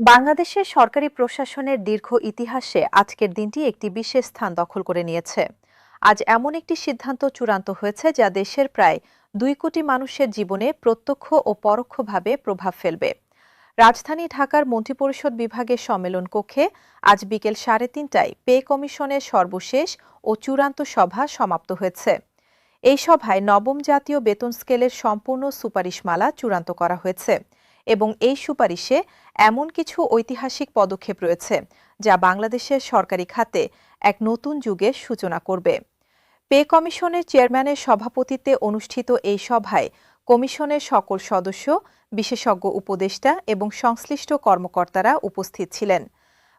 বাংলাদেশের সরকারি প্রশাসনের দীর্ঘ ইতিহাসে আজকের দিনটি একটি বিশেষ স্থান দখল করে নিয়েছে। আজ এমন একটি সিদ্ধান্ত চূড়ান্ত হয়েছে যা দেশের প্রায় 2 কোটি মানুষের জীবনে প্রত্যক্ষ ও পরোক্ষভাবে প্রভাব ফেলবে। রাজধানী ঢাকার মন্ত্রিপরিষদ বিভাগের সম্মেলন কক্ষে আজ বিকেল 3:30টায় পে কমিশনের সর্বশেষ ও চূড়ান্ত সভা সমাপ্ত হয়েছে। এই সভায় নবম জাতীয় বেতন স্কেলের সম্পূর্ণ সুপারিশমালা চূড়ান্ত করা হয়েছে এবং এই সুপারিশে এমন কিছু ঐতিহাসিক পদক্ষেপ রয়েছে যা বাংলাদেশের সরকারি খাতে এক নতুন যুগের সূচনা করবে। পে কমিশনের চেয়ারম্যানের সভাপতিত্বে অনুষ্ঠিত এই সভায় কমিশনের সকল সদস্য, বিশেষজ্ঞ উপদেষ্টা এবং সংশ্লিষ্ট কর্মকর্তারা উপস্থিত ছিলেন।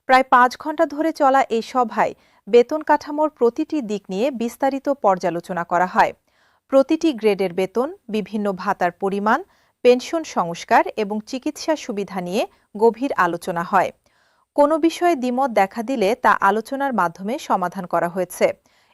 প্রায় 5 ঘণ্টা ধরে চলা এই সভায় বেতন কাঠামোর প্রতিটি দিক নিয়ে বিস্তারিত পর্যালোচনা করা হয়। প্রতিটি গ্রেডের বেতন, বিভিন্ন ভাতার পরিমাণ, পেনশন সংস্কার এবং চিকিৎসা সুবিধা নিয়ে গভীর আলোচনা হয়। কোনো বিষয়ে দ্বিমত দেখা দিলে তা আলোচনার মাধ্যমে সমাধান করা হয়েছে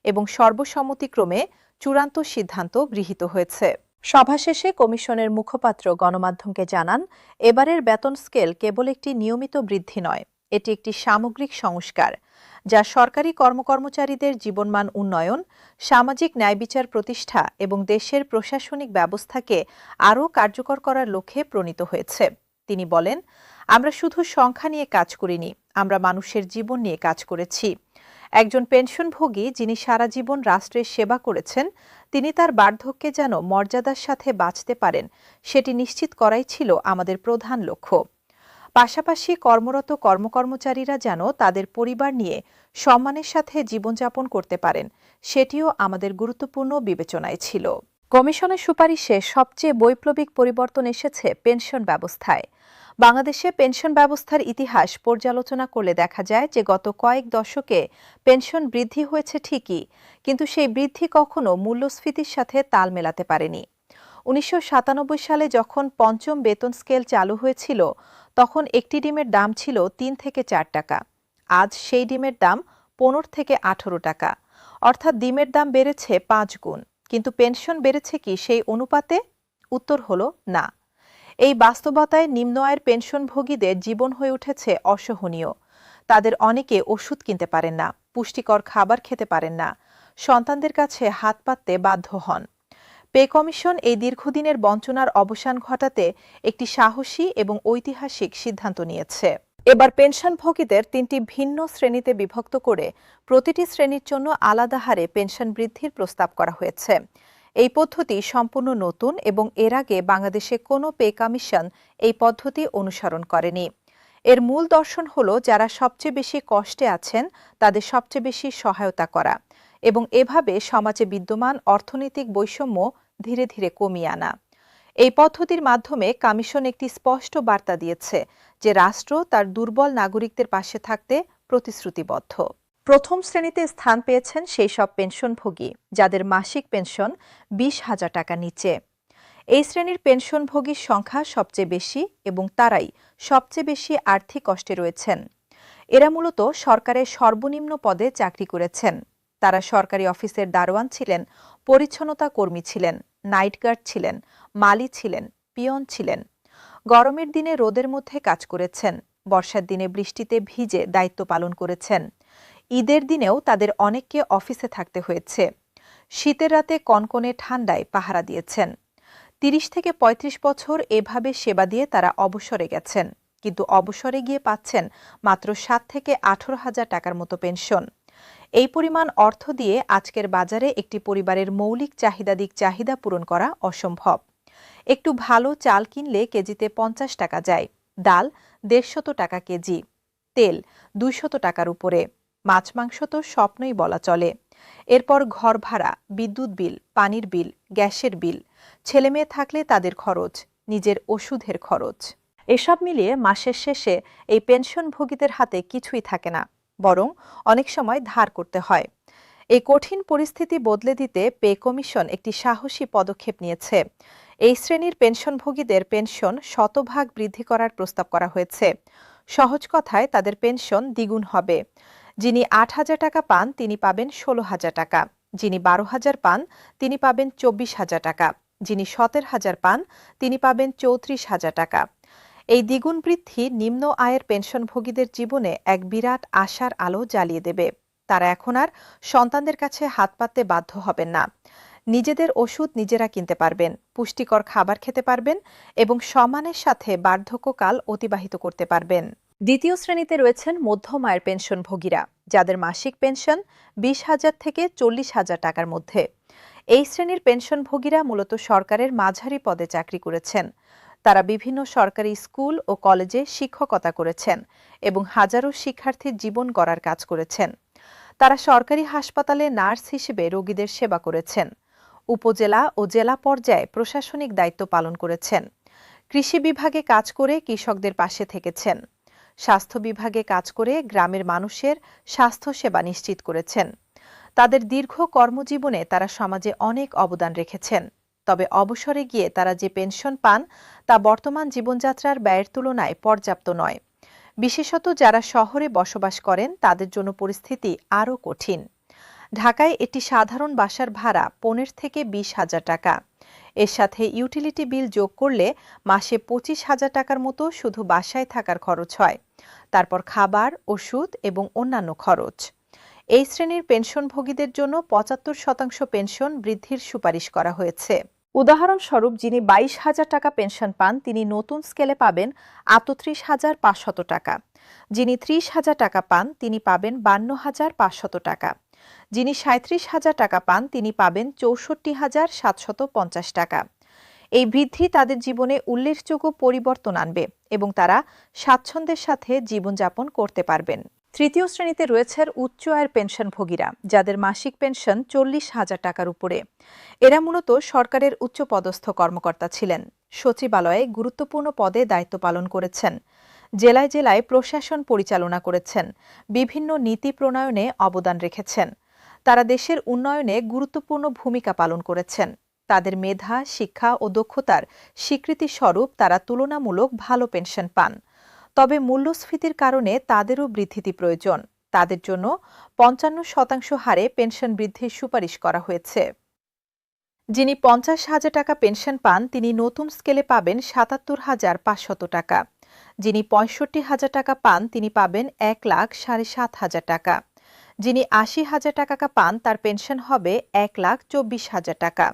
এবং সর্বসম্মতিক্রমে চূড়ান্ত সিদ্ধান্ত গৃহীত হয়েছে। সভা শেষে কমিশনের মুখপাত্র গণমাধ্যমকে জানান, এবারের বেতন স্কেল কেবল একটি নিয়মিত বৃদ্ধি নয়, এটি একটি সামগ্রিক সংস্কার যা সরকারি কর্মকর্মচারীদের জীবনমান উন্নয়ন, সামাজিক ন্যায়বিচার প্রতিষ্ঠা এবং দেশের প্রশাসনিক ব্যবস্থাকে আরও কার্যকর করার লক্ষ্যে প্রণীত হয়েছে। তিনি বলেন, আমরা শুধু সংখ্যা নিয়ে কাজ করিনি, আমরা মানুষের জীবন নিয়ে কাজ করেছি। একজন পেনশনভোগী যিনি সারা জীবন রাষ্ট্রের সেবা করেছেন, তিনি তার বার্ধক্যে যেন মর্যাদার সাথে বাঁচতে পারেন, সেটি নিশ্চিত করাই ছিল আমাদের প্রধান লক্ষ্য। পাশাপাশি কর্মরত কর্মকর্মচারীরা যেন তাদের পরিবার নিয়ে সম্মানের সাথে জীবনযাপন করতে পারেন, সেটিও আমাদের গুরুত্বপূর্ণ বিবেচনায় ছিল। কমিশনের সুপারিশে সবচেয়ে বৈপ্লবিক পরিবর্তন এসেছে পেনশন ব্যবস্থায়। বাংলাদেশে পেনশন ব্যবস্থার ইতিহাস পর্যালোচনা করলে দেখা যায় যে গত কয়েক দশকে পেনশন বৃদ্ধি হয়েছে ঠিকই, কিন্তু সেই বৃদ্ধি কখনো মূল্যস্ফীতির সাথে তাল মেলাতে পারেনি। 1997 সালে যখন পঞ্চম বেতন স্কেল চালু হয়েছিল, তখন একটি ডিমের দাম ছিল 3 থেকে 4 টাকা। আজ সেই ডিমের দাম 15 থেকে 18 টাকা, অর্থাৎ ডিমের দাম বেড়েছে 5 গুণ। কিন্তু পেনশন বেড়েছে কি সেই অনুপাতে? উত্তর হলো না। এই বাস্তবতায় নিম্ন আয়ের পেনশনভোগীদের জীবন হয়ে উঠেছে অসহনীয়। তাদের অনেকে ওষুধ কিনতে পারেন না, পুষ্টিকর খাবার খেতে পারেন না, সন্তানদের কাছে হাত পাততে বাধ্য হন। পে কমিশন এই দীর্ঘদিনের বঞ্চনার অবসান ঘটাতে একটি সাহসী এবং ঐতিহাসিক সিদ্ধান্ত নিয়েছে। এবার পেনশনভোগীদের 3টি ভিন্ন শ্রেণীতে বিভক্ত করে প্রতিটি শ্রেণীর জন্য আলাদা হারে পেনশন বৃদ্ধির প্রস্তাব করা হয়েছে। এই পদ্ধতি সম্পূর্ণ নতুন এবং এর আগে বাংলাদেশে কোনো পে কমিশন এই পদ্ধতি অনুসরণ করেনি। এর মূল দর্শন হল, যারা সবচেয়ে বেশি কষ্টে আছেন তাদের সবচেয়ে বেশি সহায়তা করা এবং এভাবে সমাজে বিদ্যমান অর্থনৈতিক বৈষম্য ধীরে ধীরে কমিয়ে আনা। এই পদ্ধতির মাধ্যমে কমিশন একটি স্পষ্ট বার্তা দিয়েছে যে রাষ্ট্র তার দুর্বল নাগরিকদের পাশে থাকতে প্রতিশ্রুতিবদ্ধ। প্রথম শ্রেণীতে স্থান পেয়েছেন সেই সব পেনশনভোগী যাদের মাসিক পেনশন 20,000 টাকা নিচে। এই শ্রেণীর পেনশনভোগীর সংখ্যা সবচেয়ে বেশি এবং তারাই সবচেয়ে বেশি আর্থিক কষ্টে রয়েছেন। এরা মূলত সরকারের সর্বনিম্ন পদে চাকরি করেছেন। তারা সরকারি অফিসের দারোয়ান ছিলেন, পরিচ্ছন্নতা কর্মী ছিলেন, নাইট গার্ড ছিলেন, মালি ছিলেন, পিয়ন ছিলেন। গরমের দিনে রোদের মধ্যে কাজ করেছেন, বর্ষার দিনে বৃষ্টিতে ভিজে দায়িত্ব পালন করেছেন। ঈদের দিনেও তাদের অনেককে অফিসে থাকতে হয়েছে। শীতের রাতে কনকনে ঠান্ডায় পাহারা দিয়েছেন। 30 থেকে 35 বছর এভাবে সেবা দিয়ে তারা অবসরে গেছেন, কিন্তু অবসরে গিয়ে পাচ্ছেন মাত্র 7 থেকে 18,000 টাকার মতো পেনশন। এই পরিমাণ অর্থ দিয়ে আজকের বাজারে একটি পরিবারের মৌলিক চাহিদা পূরণ করা অসম্ভব। একটু ভালো চাল কিনলে কেজিতে 50 টাকা যায়, ডাল 150 টাকা কেজি, তেল 200 টাকার উপরে, মাছ মাংস তো স্বপ্নই বলা চলে। এরপর ঘর ভাড়া, বিদ্যুৎ বিল, পানির বিল, গ্যাসের বিল, ছেলেমেয়ে থাকলে তাদের খরচ, নিজের ওষুধের খরচ। এসব মিলিয়ে মাসের শেষে এই পেনশনভোগীদের হাতে কিছুই থাকে না, বরং অনেক সময় ধার করতে হয়। এই কঠিন পরিস্থিতি বদলে দিতে পে কমিশন একটি সাহসী পদক্ষেপ নিয়েছে। এই শ্রেণীর পেনশনভোগীদের পেনশন শতভাগ বৃদ্ধি করার প্রস্তাব করা হয়েছে। সহজ কথায় তাদের পেনশন দ্বিগুণ হবে। যিনি 8,000 টাকা পান তিনি পাবেন 16,000 টাকা, যিনি 12,000 পান তিনি পাবেন 24,000 টাকা, যিনি 17,000 পান তিনি পাবেন 34,000 টাকা। এই দ্বিগুণ বৃদ্ধি নিম্ন আয়ের পেনশনভোগীদের জীবনে এক বিরাট আশার আলো জ্বালিয়ে দেবে। তারা এখন আর সন্তানদের কাছে হাত পাততে বাধ্য হবেন না। নিজেদের ওষুধ নিজেরা কিনতে পারবেন, পুষ্টিকর খাবার খেতে পারবেন এবং সম্মানের সাথে বার্ধক্যকাল অতিবাহিত করতে পারবেন। দ্বিতীয় শ্রেণীতে রয়েছেন মধ্যম আয়ের পেনশনভোগীরা, যাদের মাসিক পেনশন 20,000 থেকে 40,000 টাকার মধ্যে। এই শ্রেণীর পেনশনভোগীরা মূলত সরকারের মাঝারি পদে চাকরি করেছেন। তারা বিভিন্ন সরকারি স্কুল ও কলেজে শিক্ষকতা করেছেন এবং হাজারো শিক্ষার্থীর জীবন গড়ার কাজ করেছেন। তারা সরকারি হাসপাতালে নার্স হিসেবে রোগীদের সেবা করেছেন, উপজেলা ও জেলা পর্যায়ে প্রশাসনিক দায়িত্ব পালন করেছেন, কৃষি বিভাগে কাজ করে কৃষকদের পাশে থেকেছেন, স্বাস্থ্য বিভাগে কাজ করে গ্রামের মানুষের স্বাস্থ্যসেবা নিশ্চিত করেছেন। তাদের দীর্ঘ কর্মজীবনে তারা সমাজে অনেক অবদান রেখেছেন। তবে অবসরে গিয়ে তারা যে পেনশন পান তা বর্তমান জীবনযাত্রার ব্যয়ের তুলনায় পর্যাপ্ত নয়। বিশেষত যারা শহরে বসবাস করেন তাদের জন্য পরিস্থিতি আরও কঠিন। ঢাকায় একটি সাধারণ বাসার ভাড়া 15 থেকে 20,000 টাকা। এর সাথে ইউটিলিটি বিল যোগ করলে মাসে 25,000 টাকার মতো শুধু বাসায় থাকার খরচ হয়। তারপর খাবার, ওষুধ এবং অন্যান্য খরচ। এই শ্রেণীর পেনশনভোগীদের জন্য 75% পেনশন বৃদ্ধির সুপারিশ করা হয়েছে। উদাহরণস্বরূপ, যিনি 22,000 টাকা পেনশন পান তিনি নতুন স্কেলে পাবেন 38,500 টাকা। যিনি 30,000 টাকা পান তিনি পাবেন 52,500 টাকা। যিনি 37,000 টাকা পান তিনি পাবেন 64,750 টাকা। এই বৃদ্ধি তাদের জীবনে উল্লেখযোগ্য পরিবর্তন আনবে এবং তারা স্বাচ্ছন্দ্যের সাথে জীবনযাপন করতে পারবেন। তৃতীয় শ্রেণীতে রয়েছেন উচ্চ আয়ের পেনশনভোগীরা, যাদের মাসিক পেনশন 40,000 টাকার উপরে। এরা মূলত সরকারের উচ্চপদস্থ কর্মকর্তা ছিলেন, সচিবালয়ে গুরুত্বপূর্ণ পদে দায়িত্ব পালন করেছেন, জেলায় জেলায় প্রশাসন পরিচালনা করেছেন, বিভিন্ন নীতি প্রণয়নে অবদান রেখেছেন। তারা দেশের উন্নয়নে গুরুত্বপূর্ণ ভূমিকা পালন করেছেন। তাদের মেধা, শিক্ষা ও দক্ষতার স্বীকৃতিস্বরূপ তারা তুলনামূলক ভালো পেনশন পান। তবে মূল্যস্ফীতির কারণে তাদেরও বৃদ্ধিটি প্রয়োজন। তাদের জন্য 55% হারে পেনশন বৃদ্ধির সুপারিশ করা হয়েছে। যিনি 50,000 টাকা পেনশন পান তিনি নতুন স্কেলে পাবেন 77,500 টাকা। যিনি 65,000 টাকা পান তিনি পাবেন 1,07,500 টাকা। যিনি 80,000 টাকা পান তার পেনশন হবে 1,24,000 টাকা।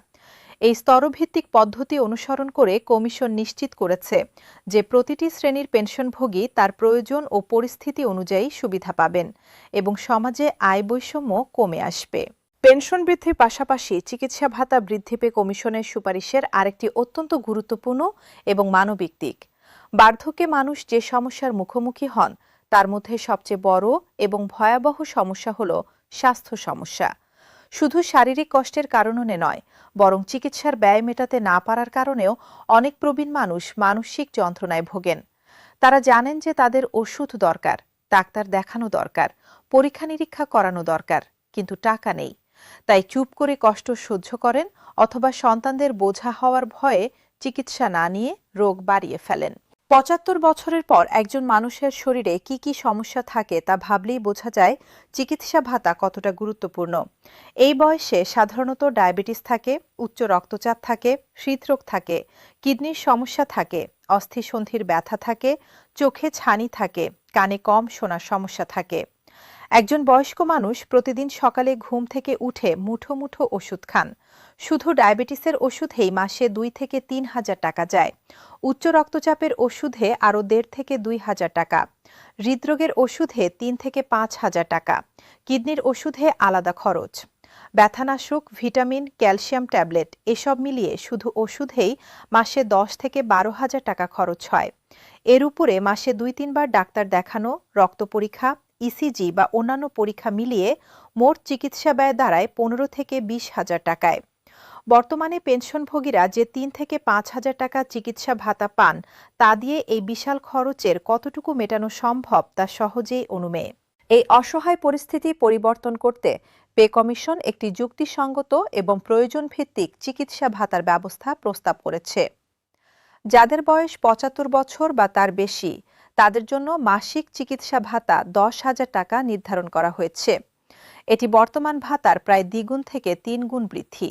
এই স্তরভিত্তিক পদ্ধতি অনুসরণ করে কমিশন নিশ্চিত করেছে যে প্রতিটি শ্রেণীর পেনশনভোগী তার প্রয়োজন ও পরিস্থিতি অনুযায়ী সুবিধা পাবেন এবং সমাজে আয় বৈষম্য কমে আসবে। পেনশন বৃদ্ধির পাশাপাশি চিকিৎসা ভাতা বৃদ্ধি পেয়ে কমিশনের সুপারিশের আরেকটি অত্যন্ত গুরুত্বপূর্ণ এবং মানবিক দিক। বার্ধক্যে মানুষ যে সমস্যার মুখোমুখি হন তার মধ্যে সবচেয়ে বড় এবং ভয়াবহ সমস্যা হল স্বাস্থ্য সমস্যা। শুধু শারীরিক কষ্টের কারণে নয়, বরং চিকিৎসার ব্যয় মেটাতে না পারার কারণেও অনেক প্রবীণ মানুষ মানসিক যন্ত্রণায় ভোগেন। তারা জানেন যে তাদের ওষুধ দরকার, ডাক্তার দেখানো দরকার, পরীক্ষা নিরীক্ষা করানো দরকার, কিন্তু টাকা নেই। তাই চুপ করে কষ্ট সহ্য করেন অথবা সন্তানদের বোঝা হওয়ার ভয়ে চিকিৎসা না নিয়ে রোগ বাড়িয়ে ফেলেন। 75 বছরের পর একজন মানুষের শরীরে কি কি সমস্যা থাকে তা ভাবলেই বোঝা যায় চিকিৎসা ভাতা কতটা গুরুত্বপূর্ণ। এই বয়সে সাধারণত ডায়াবেটিস থাকে, উচ্চ রক্তচাপ থাকে, হৃদরোগ থাকে, কিডনির সমস্যা থাকে, অস্থিসন্ধির ব্যথা থাকে, চোখে ছানি থাকে, কানে কম শোনার সমস্যা থাকে। একজন বয়স্ক মানুষ প্রতিদিন সকালে ঘুম থেকে উঠে মুঠো মুঠো ওষুধ খান। শুধু ডায়াবেটিসের ওষুধেই মাসে 2 থেকে 3,000 টাকা যায়। উচ্চ রক্তচাপের ওষুধে আরও 1.5 থেকে 2,000 টাকা, হৃদরোগের ওষুধে 3 থেকে 5,000 টাকা, কিডনির ওষুধে আলাদা খরচ, ব্যথানাশক, ভিটামিন, ক্যালসিয়াম ট্যাবলেট এসব মিলিয়ে শুধু ওষুধেই মাসে 10 থেকে 12,000 টাকা খরচ হয়। এর উপরে মাসে 2-3 বার ডাক্তার দেখানো, রক্ত পরীক্ষা, ইসিজি বা অন্যান্য পরীক্ষা মিলিয়ে মোট চিকিৎসা ব্যয় দাঁড়ায় 15 থেকে 20,000 টাকায়। বর্তমানে পেনশনভোগীরা যে 3 থেকে 5,000 টাকা চিকিৎসা ভাতা পান তা দিয়ে এই বিশাল খরচের কতটুকু মেটানো সম্ভব তা সহজেই অনুমেয়। এই অসহায় পরিস্থিতি পরিবর্তন করতে পে কমিশন একটি যুক্তিসঙ্গত এবং প্রয়োজন ভিত্তিক চিকিৎসা ভাতার ব্যবস্থা প্রস্তাব করেছে। যাদের বয়স 75 বছর বা তার বেশি তাদের জন্য মাসিক চিকিৎসা ভাতা 10,000 টাকা নির্ধারণ করা হয়েছে। এটি বর্তমান ভাতার প্রায় দ্বিগুণ থেকে 3 গুণ বৃদ্ধি।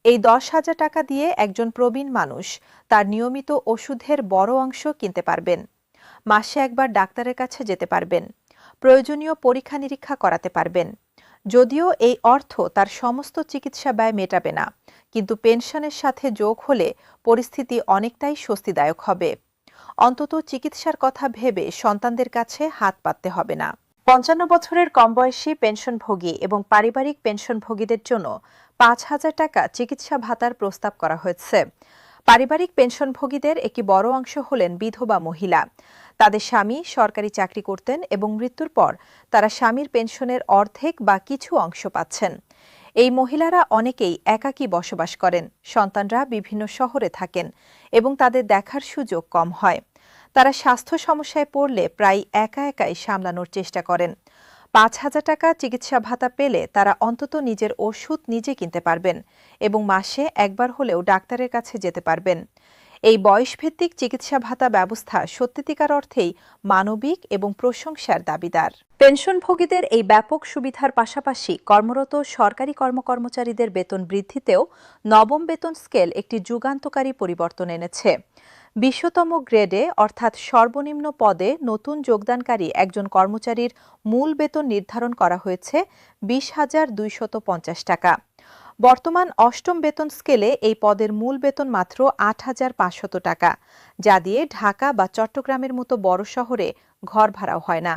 এই 10,000 টাকা দিয়ে একজন প্রবীণ মানুষ তার নিয়মিত ওষুধের বড় অংশ কিনতে পারবেন, মাসে একবার ডাক্তারের কাছে যেতে পারবেন, প্রয়োজনীয় পরীক্ষা নিরীক্ষা করাতে পারবেন। যদিও এই অর্থ তার সমস্ত চিকিৎসা ব্যয় মেটাবে না, কিন্তু পেনশনের সাথে যোগ হলে পরিস্থিতি অনেকটাই স্বস্তিদায়ক হবে। অন্তত চিকিৎসার কথা ভেবে সন্তানদের কাছে হাত পাততে হবে না। 55 বছরের কম বয়সী পেনশনভোগী এবং পারিবারিক পেনশনভোগীদের জন্য 5,000 টাকা চিকিৎসা ভাতার প্রস্তাব করা হয়েছে। পারিবারিক পেনশনভোগীদের একটি বড় অংশ হলেন বিধবা মহিলা। তাদের স্বামী সরকারি চাকরি করতেন এবং মৃত্যুর পর তারা স্বামীর পেনশনের অর্ধেক বা কিছু অংশ পাচ্ছেন। এই মহিলারা অনেকেই একাকী বসবাস করেন, সন্তানরা বিভিন্ন শহরে থাকেন এবং তাদের দেখার সুযোগ কম হয়। তারা স্বাস্থ্য সমস্যায় পড়লে প্রায় একাই সামলানোর চেষ্টা করেন। 5,000 টাকা চিকিৎসা ভাতা পেলে তারা অন্তত নিজের ওষুধ নিজে কিনতে পারবেন এবং মাসে একবার হলেও ডাক্তারের কাছে যেতে পারবেন। এই বয়সভিত্তিক চিকিৎসা ভাতা ব্যবস্থা সত্যিকার অর্থেই মানবিক এবং প্রশংসার দাবিদার। পেনশনভোগীদের এই ব্যাপক সুবিধার পাশাপাশি কর্মরত সরকারি কর্মচারীদের বেতন বৃদ্ধিতেও নবম বেতন স্কেল একটি যুগান্তকারী পরিবর্তন এনেছে। 20তম গ্রেডে অর্থাৎ সর্বনিম্ন পদে নতুন যোগদানকারী একজন কর্মচারীর মূল বেতন নির্ধারণ করা হয়েছে 20,250 টাকা। বর্তমান অষ্টম বেতন স্কেলে এই পদের মূল বেতন মাত্র 8,500 টাকা, যা দিয়ে ঢাকা বা চট্টগ্রামের মতো বড় শহরে ঘর ভাড়াও হয় না।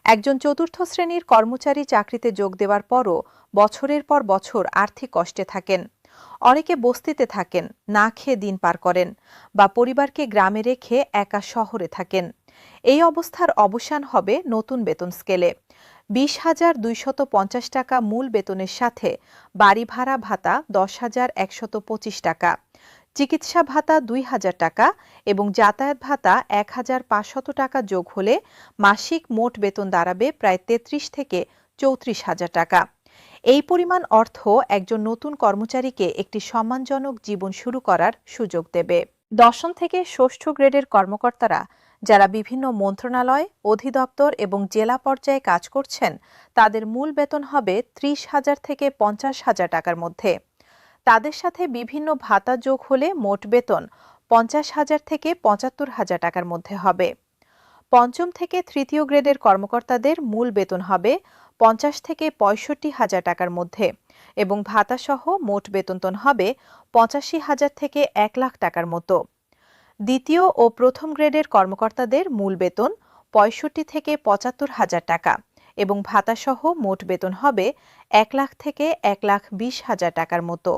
একজন চতুর্থ শ্রেণীর কর্মচারী চাকরিতে যোগ দেওয়ার পরও বছরের পর বছর আর্থিক কষ্টে থাকেন। অনেকে বস্তিতে থাকেন, না খেয়ে দিন পার করেন, বা পরিবারকে গ্রামে রেখে একা শহরে থাকেন। এই অবস্থার অবসান হবে নতুন বেতন স্কেলে। 20,250 টাকা মূল বেতনের সাথে বাড়ি ভাড়া ভাতা 10,125 টাকা, চিকিৎসা ভাতা 2,000 টাকা এবং যাতায়াত ভাতা 1,500 টাকা যোগ হলে মাসিক মোট বেতন দাঁড়াবে প্রায় 33 থেকে 34,000 টাকা। এই পরিমাণ অর্থ একজন নতুন কর্মচারীকে একটি সম্মানজনক জীবন শুরু করার সুযোগ দেবে। দশম থেকে ষষ্ঠ গ্রেডের কর্মকর্তারা যারা বিভিন্ন মন্ত্রণালয়, অধিদপ্তর এবং জেলা পর্যায়ে কাজ করছেন, তাদের মূল বেতন হবে 30,000 থেকে 50,000 টাকার মধ্যে। তাদের সাথে বিভিন্ন ভাতা যোগ হলে মোট বেতন 50,000 থেকে 75,000 টাকার মধ্যে হবে। পঞ্চম থেকে তৃতীয় গ্রেডের কর্মকর্তাদের মূল বেতন হবে 50 থেকে 65,000 টাকার মধ্যে এবং ভাতাসহ মোট বেতন হবে 85,000 থেকে 1 লাখ টাকার মতো। দ্বিতীয় ও প্রথম গ্রেডের কর্মকর্তাদের মূল বেতন 65 থেকে 75,000 টাকা এবং ভাতাসহ মোট বেতন হবে 1 লাখ থেকে 1,20,000 টাকার মতো।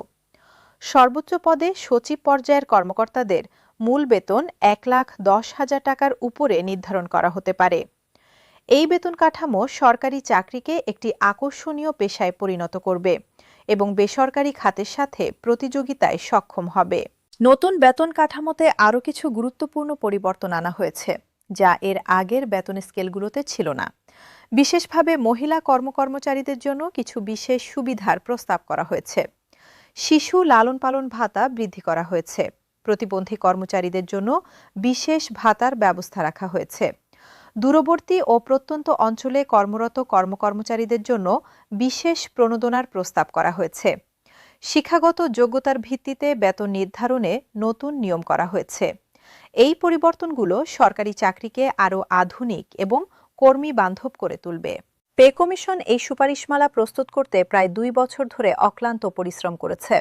সর্বোচ্চ পদে সচিব পর্যায়ের কর্মকর্তাদের মূল বেতন 1,10,000 টাকার উপরে নির্ধারণ করা হতে পারে। এই বেতন কাঠামো সরকারি চাকরিকে একটি আকর্ষণীয় পেশায় পরিণত করবে এবং বেসরকারি খাতের সাথে প্রতিযোগিতায় সক্ষম হবে। নতুন বেতন কাঠামোতে আরও কিছু গুরুত্বপূর্ণ পরিবর্তন আনা হয়েছে, যা এর আগের বেতন স্কেলগুলোতে ছিল না। বিশেষভাবে মহিলা কর্মচারীদের জন্য কিছু বিশেষ সুবিধার প্রস্তাব করা হয়েছে। শিশু লালন পালন ভাতা বৃদ্ধি করা হয়েছে। প্রতিবন্ধী কর্মচারীদের জন্য বিশেষ ভাতার ব্যবস্থা রাখা হয়েছে। দূরবর্তী ও প্রত্যন্ত অঞ্চলে কর্মরত কর্মচারীদের জন্য বিশেষ প্রণোদনার প্রস্তাব করা হয়েছে। শিক্ষাগত যোগ্যতার ভিত্তিতে বেতন নির্ধারণে নতুন নিয়ম করা হয়েছে। এই পরিবর্তনগুলো সরকারি চাকরিকে আরও আধুনিক এবং কর্মী বান্ধব করে তুলবে। পে কমিশন এই সুপারিশমালা প্রস্তুত করতে প্রায় 2 বছর ধরে অক্লান্ত পরিশ্রম করেছে।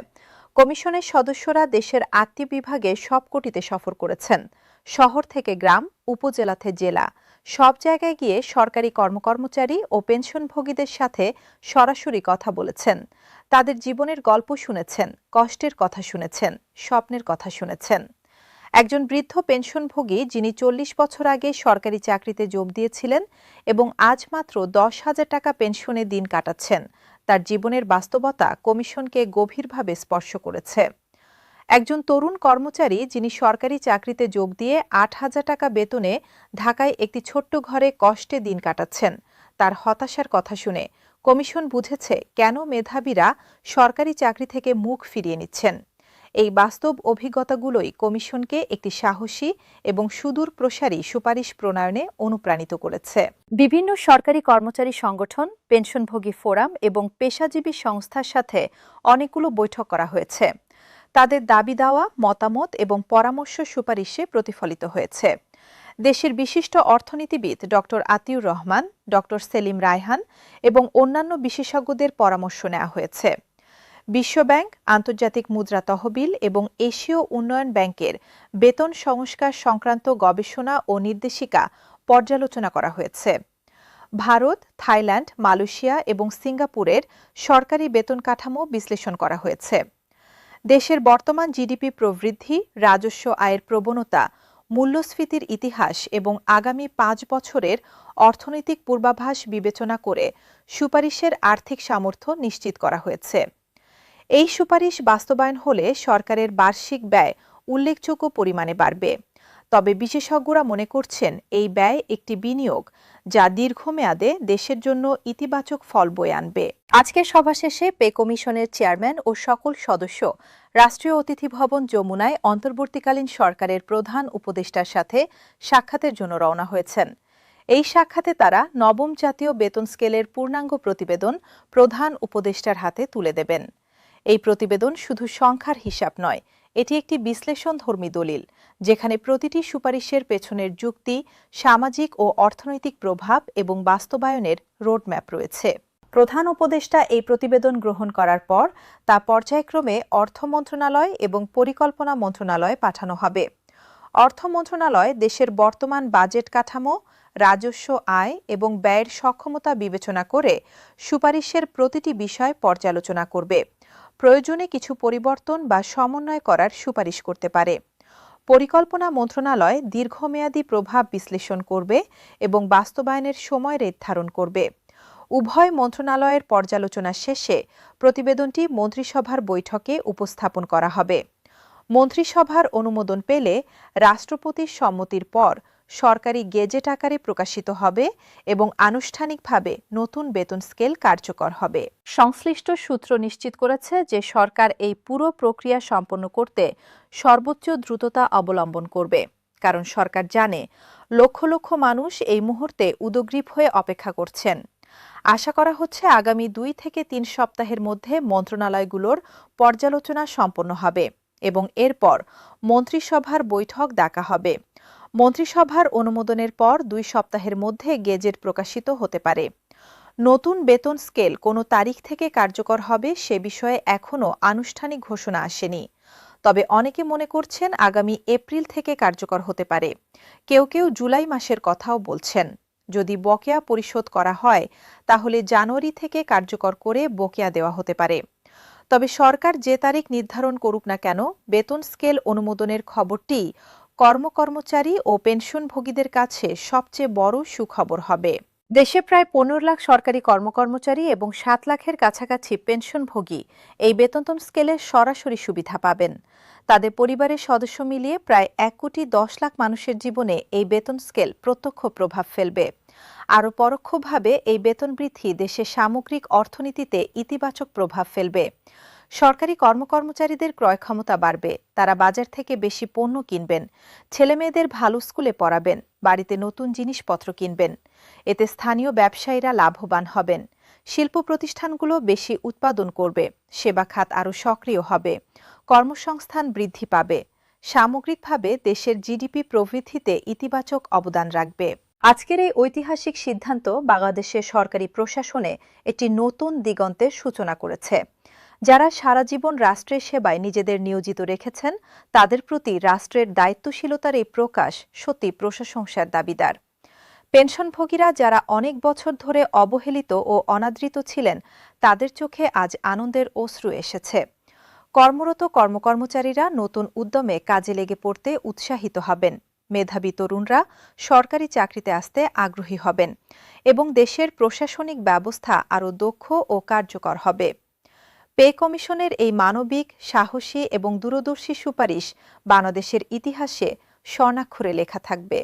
কমিশনের সদস্যরা দেশের 8টি বিভাগে সবকটিতে সফর করেছেন। শহর থেকে গ্রাম, উপজেলা থেকে জেলা, সব জায়গায় গিয়ে সরকারি কর্মচারী ও পেনশনভোগীদের সাথে সরাসরি কথা বলেছেন। তাদের জীবনের গল্প শুনেছেন, কষ্টের কথা শুনেছেন, স্বপ্নের কথা শুনেছেন। একজন বৃদ্ধ পেনশনভোগী যিনি 40 বছর আগে সরকারি চাকরিতে যোগ দিয়েছিলেন এবং আজ মাত্র 10,000 টাকা পেনশনে দিন কাটাচ্ছেন, তার জীবনের বাস্তবতা কমিশনকে গভীরভাবে স্পর্শ করেছে। একজন তরুণ কর্মচারী যিনি সরকারি চাকরিতে যোগ দিয়ে 8,000 টাকা বেতনে ঢাকায় একটি ছোট্ট ঘরে কষ্টে দিন কাটাচ্ছেন, তার হতাশার কথা শুনে কমিশন বুঝেছে কেন মেধাবীরা সরকারি চাকরি থেকে মুখ ফিরিয়ে নিচ্ছেন। এই বাস্তব অভিজ্ঞতাগুলোই কমিশনকে একটি সাহসী এবং সুদূর প্রসারী সুপারিশ প্রণয়নে অনুপ্রাণিত করেছে। বিভিন্ন সরকারি কর্মচারী সংগঠন, পেনশনভোগী ফোরাম এবং পেশাজীবী সংস্থার সাথে অনেকগুলো বৈঠক করা হয়েছে। তাদের দাবি দেওয়া, মতামত এবং পরামর্শ সুপারিশে প্রতিফলিত হয়েছে। দেশের বিশিষ্ট অর্থনীতিবিদ ডক্টর আতিউর রহমান, ডক্টর সেলিম রায়হান এবং অন্যান্য বিশেষজ্ঞদের পরামর্শ নেওয়া হয়েছে। বিশ্বব্যাংক, আন্তর্জাতিক মুদ্রা তহবিল এবং এশীয় উন্নয়ন ব্যাংকের বেতন সংস্কার সংক্রান্ত গবেষণা ও নির্দেশিকা পর্যালোচনা করা হয়েছে। ভারত, থাইল্যান্ড, মালয়েশিয়া এবং সিঙ্গাপুরের সরকারি বেতন কাঠামো বিশ্লেষণ করা হয়েছে। দেশের বর্তমান জিডিপি প্রবৃদ্ধি, রাজস্ব আয়ের প্রবণতা, মূল্যস্ফীতির ইতিহাস এবং আগামী 5 বছরের অর্থনৈতিক পূর্বাভাস বিবেচনা করে সুপারিশের আর্থিক সামর্থ্য নিশ্চিত করা হয়েছে। এই সুপারিশ বাস্তবায়ন হলে সরকারের বার্ষিক ব্যয় উল্লেখযোগ্য পরিমাণে বাড়বে। তবে বিশেষজ্ঞরা মনে করছেন এই ব্যয় একটি বিনিয়োগ, যা দীর্ঘমেয়াদে দেশের জন্য ইতিবাচক ফল বয়ে আনবে। আজকের সভা শেষে পে কমিশনের চেয়ারম্যান ও সকল সদস্য রাষ্ট্রীয় অতিথি ভবন যমুনায় অন্তর্বর্তীকালীন সরকারের প্রধান উপদেষ্টার সাথে সাক্ষাতের জন্য রওনা হয়েছেন। এই সাক্ষাতে তারা নবম জাতীয় বেতন স্কেলের পূর্ণাঙ্গ প্রতিবেদন প্রধান উপদেষ্টার হাতে তুলে দেবেন। এই প্রতিবেদন শুধু সংখ্যার হিসাব নয়, এটি একটি বিশ্লেষণধর্মী দলিল, যেখানে প্রতিটি সুপারিশের পেছনের যুক্তি, সামাজিক ও অর্থনৈতিক প্রভাব এবং বাস্তবায়নের রোডম্যাপ রয়েছে। প্রধান উপদেষ্টা এই প্রতিবেদন গ্রহণ করার পর তা পর্যায়ক্রমে অর্থ মন্ত্রণালয় এবং পরিকল্পনা মন্ত্রণালয়ে পাঠানো হবে। অর্থ মন্ত্রণালয় দেশের বর্তমান বাজেট কাঠামো, রাজস্ব আয় এবং ব্যয়ের সক্ষমতা বিবেচনা করে সুপারিশের প্রতিটি বিষয় পর্যালোচনা করবে। প্রয়োজনে কিছু পরিবর্তন বা সমন্বয় করার সুপারিশ করতে পারে। পরিকল্পনা মন্ত্রণালয় দীর্ঘমেয়াদী প্রভাব বিশ্লেষণ করবে এবং বাস্তবায়নের সময় নির্ধারণ করবে। উভয় মন্ত্রণালয়ের পর্যালোচনা শেষে প্রতিবেদনটি মন্ত্রিসভার বৈঠকে উপস্থাপন করা হবে। মন্ত্রিসভার অনুমোদন পেলে রাষ্ট্রপতির সম্মতির পর সরকারি গেজেট আকারে প্রকাশিত হবে এবং আনুষ্ঠানিকভাবে নতুন বেতন স্কেল কার্যকর হবে। সংশ্লিষ্ট সূত্র নিশ্চিত করেছে যে সরকার এই পুরো প্রক্রিয়া সম্পন্ন করতে সর্বোচ্চ দ্রুততা অবলম্বন করবে, কারণ সরকার জানে লক্ষ লক্ষ মানুষ এই মুহূর্তে উদগ্রীব হয়ে অপেক্ষা করছেন। আশা করা হচ্ছে আগামী 2 থেকে 3 সপ্তাহের মধ্যে মন্ত্রণালয়গুলোর পর্যালোচনা সম্পন্ন হবে এবং এরপর মন্ত্রিসভার বৈঠক ডাকা হবে। মন্ত্রিসভার অনুমোদনের পর 2 সপ্তাহের মধ্যে গেজেট প্রকাশিত হতে পারে। নতুন বেতন স্কেল কোনো তারিখ থেকে কার্যকর হবে সে বিষয়ে এখনও আনুষ্ঠানিক ঘোষণা আসেনি। তবে অনেকে মনে করছেন আগামী এপ্রিল থেকে কার্যকর হতে পারে। কেউ কেউ জুলাই মাসের কথাও বলছেন। যদি বকেয়া পরিশোধ করা হয় তাহলে জানুয়ারি থেকে কার্যকর করে বকেয়া দেওয়া হতে পারে। তবে সরকার যে তারিখ নির্ধারণ করুক না কেন, বেতন স্কেল অনুমোদনের খবরটি কর্মচারী ও পেনশনভোগীদের কাছে সবচেয়ে বড় সুখবর হবে। দেশে প্রায় 15 লাখ সরকারি কর্মচারী এবং 7 লাখের কাছাকাছি পেনশনভোগী এই বেতনতম স্কেলের সরাসরি সুবিধা পাবেন। তাদের পরিবারের সদস্য মিলিয়ে প্রায় 1,10,00,000 মানুষের জীবনে এই বেতন স্কেল প্রত্যক্ষ প্রভাব ফেলবে। আরও পরোক্ষভাবে এই বেতন বৃদ্ধি দেশের সামগ্রিক অর্থনীতিতে ইতিবাচক প্রভাব ফেলবে। সরকারি কর্মচারীদের ক্রয় ক্ষমতা বাড়বে, তারা বাজার থেকে বেশি পণ্য কিনবেন, ছেলেমেয়েদের ভালো স্কুলে পড়াবেন, বাড়িতে নতুন জিনিসপত্র কিনবেন। এতে স্থানীয় ব্যবসায়ীরা লাভবান হবেন, শিল্প প্রতিষ্ঠানগুলো বেশি উৎপাদন করবে, সেবা খাত আরও সক্রিয় হবে, কর্মসংস্থান বৃদ্ধি পাবে। সামগ্রিকভাবে দেশের জিডিপি প্রবৃদ্ধিতে ইতিবাচক অবদান রাখবে। আজকের এই ঐতিহাসিক সিদ্ধান্ত বাংলাদেশের সরকারি প্রশাসনে একটি নতুন দিগন্তের সূচনা করেছে। যারা সারা জীবন রাষ্ট্রের সেবায় নিজেদের নিয়োজিত রেখেছেন, তাদের প্রতি রাষ্ট্রের দায়িত্বশীলতার এই প্রকাশ সত্যি প্রশংসার দাবিদার। পেনশনভোগীরা যারা অনেক বছর ধরে অবহেলিত ও অনাদৃত ছিলেন, তাদের চোখে আজ আনন্দের অশ্রু এসেছে। কর্মরত কর্মচারীরা নতুন উদ্যমে কাজে লেগে পড়তে উৎসাহিত হবেন, মেধাবী তরুণরা সরকারি চাকরিতে আসতে আগ্রহী হবেন এবং দেশের প্রশাসনিক ব্যবস্থা আরও দক্ষ ও কার্যকর হবে। পে কমিশনের এই মানবিক, সাহসী এবং দূরদর্শী সুপারিশ বাংলাদেশের ইতিহাসে স্বর্ণাক্ষরে লেখা থাকবে।